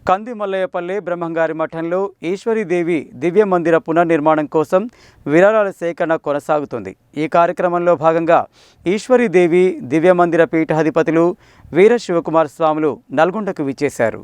కందిమల్లయ్యపల్లి బ్రహ్మంగారి మఠంలో ఈశ్వరీదేవి దివ్య మందిర పునర్నిర్మాణం కోసం విరాళాల సేకరణ కొనసాగుతుంది. ఈ కార్యక్రమంలో భాగంగా ఈశ్వరీదేవి దివ్య మందిర పీఠాధిపతులు వీర శివకుమార్ స్వాములు నల్గొండకు విచ్చేశారు.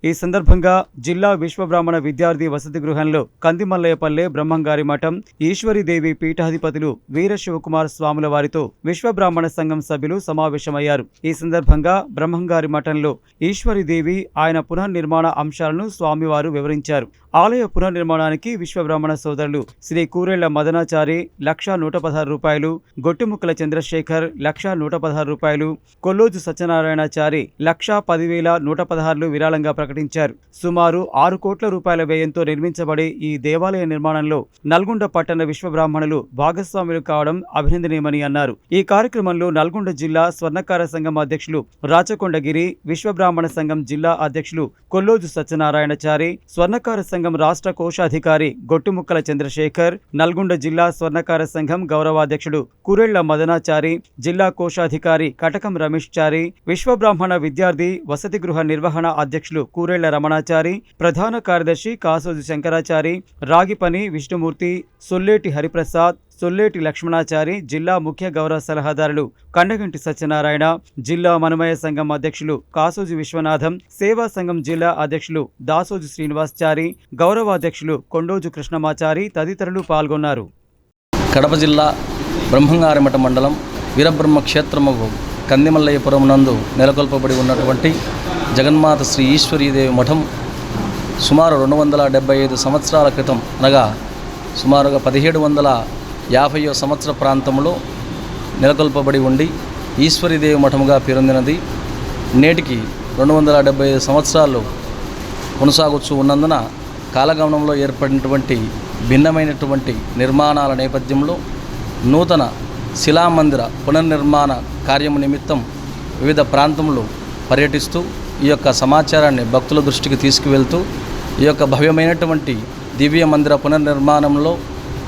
ఈ సందర్భంగా జిల్లా విశ్వబ్రాహ్మణ విద్యార్థి వసతి గృహంలో కందిమల్లయ్యపల్లె బ్రహ్మంగారి మఠం ఈశ్వరీదేవి పీఠాధిపతులు వీర శివకుమార్ స్వాముల వారితో విశ్వబ్రాహ్మణ సంఘం సభ్యులు సమావేశమయ్యారు. ఈ సందర్భంగా బ్రహ్మంగారి మఠంలో ఈశ్వరీదేవి ఆయన పునర్నిర్మాణ అంశాలను స్వామివారు వివరించారు. ఆలయ పునర్నిర్మాణానికి విశ్వబ్రాహ్మణ సోదరులు శ్రీ కూరెళ్ల మదనాచారి ₹1,116, గొట్టిముక్కల చంద్రశేఖర్ ₹1,116, కొల్లోజు సత్యనారాయణాచారి ₹10,116 విరాళంగా ప్రకటించారు. సుమారు 6 కోట్ల రూపాయల వ్యయంతో నిర్మించబడే ఈ దేవాలయ నిర్మాణంలో నల్గొండ పట్టణ విశ్వబ్రాహ్మణులు భాగస్వాములు కావడం అభినందనీయమని అన్నారు. ఈ కార్యక్రమంలో నల్గొండ జిల్లా స్వర్ణకార సంఘం అధ్యక్షులు రాచకొండగిరి, విశ్వబ్రాహ్మణ సంఘం జిల్లా అధ్యక్షులు కొల్లోజు సత్యనారాయణాచారి, స్వర్ణకార సంఘం రాష్ట్ర కోశాధికారి గొట్టిముక్కల చంద్రశేఖర్, నల్గొండ జిల్లా స్వర్ణకార సంఘం గౌరవాధ్యక్షుడు కూరెళ్ల మదనాచారి, జిల్లా కోశాధికారి కటకం రమేష్ చారి, విశ్వబ్రాహ్మణ విద్యార్థి వసతి గృహ నిర్వహణ అధ్యక్షులు కూరెళ్ల రమణాచారి, ప్రధాన కార్యదర్శి కాసోజు శంకరాచారి, రాగిపని విష్ణుమూర్తి, సొల్లేటి హరిప్రసాద్, సొల్లేటి లక్ష్మణాచారి, జిల్లా ముఖ్య గౌరవ సలహాదారులు కండగంటి సత్యనారాయణ, జిల్లా మనమయ సంఘం అధ్యక్షులు కాసోజు విశ్వనాథం, సేవా సంఘం జిల్లా అధ్యక్షులు దాసోజు శ్రీనివాసచారి, గౌరవాధ్యక్షులు కొండోజు కృష్ణమాచారి తదితరులు పాల్గొన్నారు. కడప జిల్లా బ్రహ్మంగారిమఠ మండలం వీరబ్రహ్మ క్షేత్రము కందిమల్లయ్యపురం నందు నెలకొల్పబడి ఉన్నటువంటి జగన్మాత శ్రీ ఈశ్వరీదేవి మఠం సుమారు 275 సంవత్సరాల క్రితం అనగా సుమారుగా 1750వ సంవత్సర ప్రాంతంలో నెలకొల్పబడి ఉండి ఈశ్వరీదేవి మఠముగా పేరొందినది. నేటికి 275 సంవత్సరాలు కొనసాగుతూ ఉన్నందున కాలగమనంలో ఏర్పడినటువంటి భిన్నమైనటువంటి నిర్మాణాల నేపథ్యంలో నూతన శిలామందిర పునర్నిర్మాణ కార్యము నిమిత్తం వివిధ ప్రాంతంలో పర్యటిస్తూ ఈ యొక్క సమాచారాన్ని భక్తుల దృష్టికి తీసుకువెళ్తూ ఈ యొక్క భవ్యమైనటువంటి దివ్య మందిర పునర్నిర్మాణంలో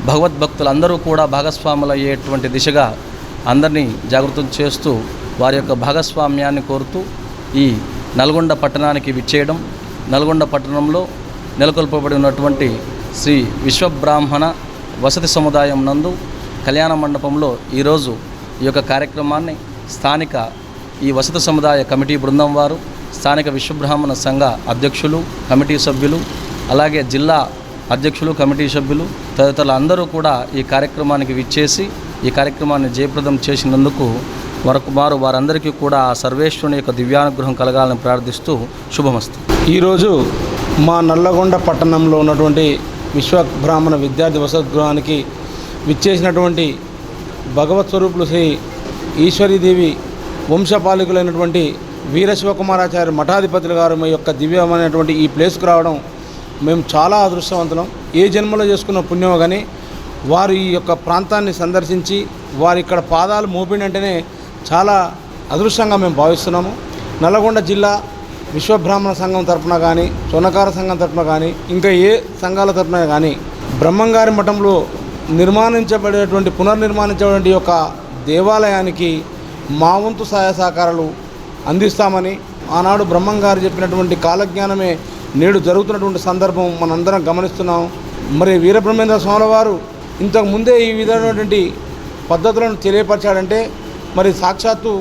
భగవద్భక్తులందరూ కూడా భాగస్వాములు అయ్యేటువంటి దిశగా అందరినీ జాగృతం చేస్తూ వారి యొక్క భాగస్వామ్యాన్ని కోరుతూ ఈ నల్గొండ పట్టణానికి విచ్చేయడం, నల్గొండ పట్టణంలో నెలకొల్పబడి ఉన్నటువంటి శ్రీ విశ్వబ్రాహ్మణ వసతి సముదాయం నందు కళ్యాణ మండపంలో ఈరోజు ఈ యొక్క కార్యక్రమాన్ని స్థానిక ఈ వసతి సముదాయ కమిటీ బృందం వారు, స్థానిక విశ్వబ్రాహ్మణ సంఘ అధ్యక్షులు, కమిటీ సభ్యులు, అలాగే జిల్లా అధ్యక్షులు, కమిటీ సభ్యులు తదితరులు అందరూ కూడా ఈ కార్యక్రమానికి విచ్చేసి ఈ కార్యక్రమాన్ని జయప్రదం చేసినందుకు వారందరికీ కూడా ఆ సర్వేశ్వరుని యొక్క దివ్యానుగ్రహం కలగాలని ప్రార్థిస్తూ శుభమస్తు. ఈరోజు మా నల్లగొండ పట్టణంలో ఉన్నటువంటి విశ్వబ్రాహ్మణ విద్యార్థి వసతి గృహానికి విచ్చేసినటువంటి భగవత్ స్వరూపులు శ్రీ ఈశ్వరీదేవి వంశపాలికులైనటువంటి వీర శివకుమారాచార్య మఠాధిపతులు గారు మీ యొక్క దివ్యమైనటువంటి ఈ ప్లేస్కు రావడం మేము చాలా అదృష్టవంతులం. ఏ జన్మలో చేసుకున్న పుణ్యం కానీ వారు ఈ యొక్క ప్రాంతాన్ని సందర్శించి వారి ఇక్కడ పాదాలు మోపినంటేనే చాలా అదృష్టంగా మేము భావిస్తున్నాము. నల్లగొండ జిల్లా విశ్వబ్రాహ్మణ సంఘం తరఫున కానీ, స్వర్ణకార సంఘం తరఫున కానీ, ఇంకా ఏ సంఘాల తరఫున కానీ బ్రహ్మంగారి మఠంలో పునర్నిర్మాణించబడే యొక్క దేవాలయానికి మా వంతు సహాయ సహకారాలు అందిస్తామని ఆనాడు బ్రహ్మంగారు చెప్పినటువంటి కాలజ్ఞానమే నేడు జరుగుతున్నటువంటి సందర్భం మనందరం గమనిస్తున్నాం. మరి వీరబ్రహ్మేంద్ర స్వాముల వారు ఇంతకు ముందే ఈ విధమైనటువంటి పద్ధతులను తెలియపరిచాడంటే మరి సాక్షాత్తు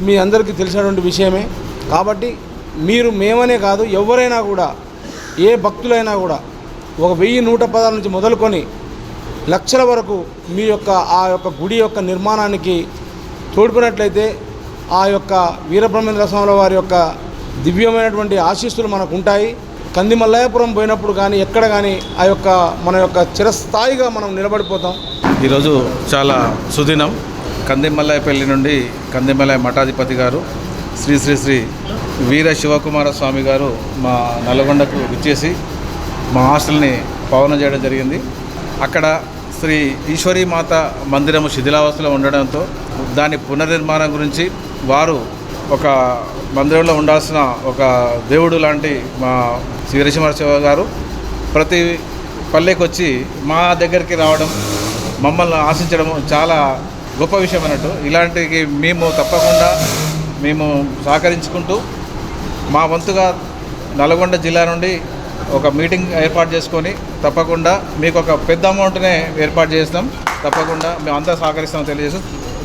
మీ అందరికీ తెలిసినటువంటి విషయమే. కాబట్టి మీరు మేమనే కాదు, ఎవరైనా కూడా, ఏ భక్తులైనా కూడా 1110 నుంచి మొదలుకొని లక్షల వరకు మీ యొక్క ఆ యొక్క గుడి యొక్క నిర్మాణానికి తోడ్పడినట్లయితే ఆ యొక్క వీరబ్రహ్మేంద్ర స్వాముల వారి యొక్క దివ్యమైనటువంటి ఆశీస్సులు మనకు ఉంటాయి. కందిమల్లయ్యపురం పోయినప్పుడు కానీ ఎక్కడ కానీ ఆ యొక్క మన యొక్క చిరస్థాయిగా మనం నిలబడిపోతాం. ఈరోజు చాలా సుదినం. కందిమల్లయ్యపల్లి నుండి కందిమల్లయ్య మఠాధిపతి గారు శ్రీ శ్రీ శ్రీ వీర శివకుమార స్వామి గారు మా నల్గొండకు విచ్చేసి మా హాస్టల్ని పవనం చేయడం జరిగింది. అక్కడ శ్రీ ఈశ్వరీ మాత మందిరము శిథిలావస్థలో ఉండడంతో దాని పునర్నిర్మాణం గురించి వారు ఒక మందిరంలో ఉండాల్సిన ఒక దేవుడు లాంటి మా వీరశివ గారు ప్రతి పల్లెకి వచ్చి మా దగ్గరికి రావడం, మమ్మల్ని ఆశించడం చాలా గొప్ప విషయం అన్నట్టు. ఇలాంటివి మేము తప్పకుండా సహకరించుకుంటూ మా వంతుగా నల్గొండ జిల్లా నుండి ఒక మీటింగ్ ఏర్పాటు చేసుకొని తప్పకుండా మీకు ఒక పెద్ద అమౌంట్నే ఏర్పాటు చేస్తాం. తప్పకుండా మేము అంతా సహకరిస్తాం తెలియజేసి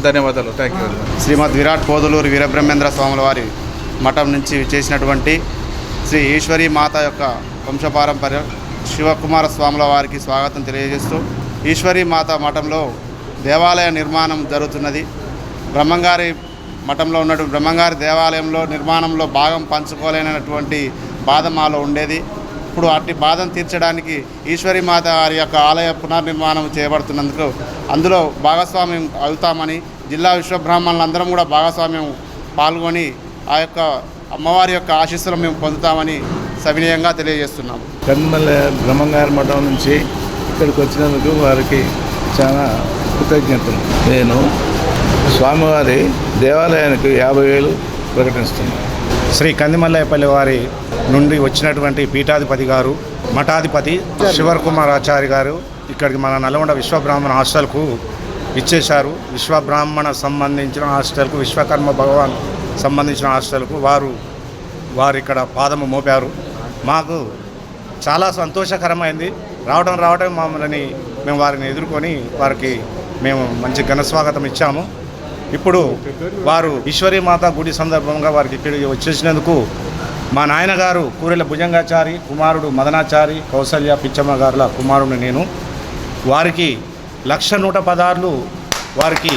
ధన్యవాదాలు. Thank you. శ్రీమద్ విరాట్ పోదులూరు వీరబ్రహ్మేంద్ర స్వాముల వారి మఠం నుంచి చేసినటువంటి శ్రీ ఈశ్వరీ మాత యొక్క వంశపారంపర్య శివకుమార స్వాముల వారికి స్వాగతం తెలియజేస్తూ, ఈశ్వరీ మాత మఠంలో దేవాలయ నిర్మాణం జరుగుతున్నది. బ్రహ్మంగారి మఠంలో ఉన్నటువంటి బ్రహ్మంగారి దేవాలయంలో నిర్మాణంలో భాగం పంచుకోలేనటువంటి బాధ మాలో ఉండేది. ఇప్పుడు అట్టి బాధను తీర్చడానికి ఈశ్వరీ మాత వారి యొక్క ఆలయ పునర్నిర్మాణం చేయబడుతున్నందుకు అందులో భాగస్వామ్యం అవుతామని జిల్లా విశ్వబ్రాహ్మణులందరం కూడా భాగస్వామ్యం పాల్గొని ఆ యొక్క అమ్మవారి యొక్క ఆశీస్సులు మేము పొందుతామని సవినయంగా తెలియజేస్తున్నాము. కందిమల్లె బ్రహ్మంగారి మఠం నుంచి ఇక్కడికి వచ్చినందుకు వారికి చాలా కృతజ్ఞతలు. నేను స్వామివారి దేవాలయానికి 50,000 ప్రకటిస్తున్నాను. శ్రీ కందిమల్లయ్యపల్లి వారి నుండి వచ్చినటువంటి పీఠాధిపతి గారు, మఠాధిపతి శివకుమారాచారి గారు ఇక్కడికి మన నల్గొండ విశ్వబ్రాహ్మణ హాస్టల్కు ఇచ్చేశారు. విశ్వబ్రాహ్మణ సంబంధించిన హాస్టల్కు, విశ్వకర్మ భగవాన్ సంబంధించిన హాస్టల్కు వారు ఇక్కడ పాదము మోపారు. మాకు చాలా సంతోషకరమైంది. రావడం మమ్మల్ని మేము వారిని ఎదుర్కొని వారికి మేము మంచి ఘన స్వాగతం ఇచ్చాము. ఇప్పుడు వారు ఈశ్వరీ మాత గుడి సందర్భంగా వారికి ఇక్కడికి వచ్చేసినందుకు మా నాయనగారు కూరెల భుజంగాచారి కుమారుడు మదనాచారి, కౌసల్య పిచ్చమ్మ గారుల కుమారుడు నేను. వారికి 1,116 వారికి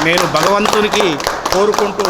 నేను భగవంతునికి కోరుకుంటూ